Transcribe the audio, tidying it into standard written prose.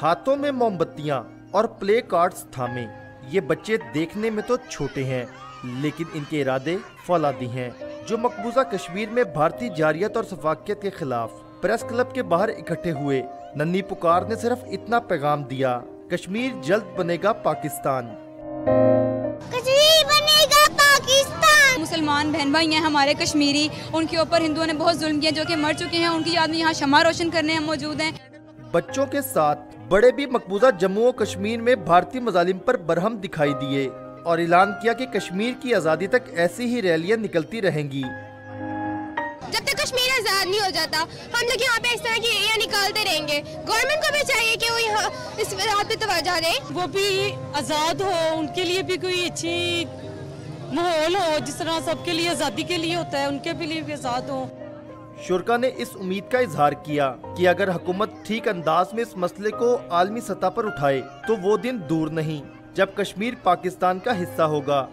ہاتھوں میں موم بتیاں اور پلے کارڈز تھامے یہ بچے دیکھنے میں تو چھوٹے ہیں لیکن ان کے ارادے فولادی ہیں، جو مقبوضہ کشمیر میں بھارتی جارحیت اور سفاکیت کے خلاف پریس کلب کے باہر اکٹھے ہوئے۔ ننھی پکار نے صرف اتنا پیغام دیا، کشمیر جلد بنے گا پاکستان۔ کشمیر بنے گا پاکستان۔ مسلمان بہن بھائی ہیں ہمارے کشمیری، ان کے اوپر ہندوؤں نے بہت ظلم کیا، جو کہ مر چکے ہیں، ان کی یاد میں یہاں شمع روشن کرنے ہم موجود ہیں۔ بچوں کے ساتھ بڑے بھی مقبوضہ جموں و کشمیر میں بھارتی مظالم پر برہم دکھائی دیے اور اعلان کیا کہ کشمیر کی آزادی تک ایسی ہی ریلیاں نکلتی رہیں گی۔ جب تک کشمیر آزاد نہیں ہو جاتا ہم لوگ یہاں پہ اس طرح کی ریلیاں نکالتے رہیں گے۔ گورنمنٹ کو بھی چاہیے کہ وہ یہاں اس بات پہ توجہ دے، وہ بھی آزاد ہو، ان کے لیے بھی کوئی اچھی ماحول ہو، جس طرح سب کے لیے آزادی کے لیے ہوتا ہے ان کے بھی لیے بھی آزاد ہو۔ شرکا نے اس امید کا اظہار کیا کہ اگر حکومت ٹھیک انداز میں اس مسئلے کو عالمی سطح پر اٹھائے تو وہ دن دور نہیں جب کشمیر پاکستان کا حصہ ہوگا۔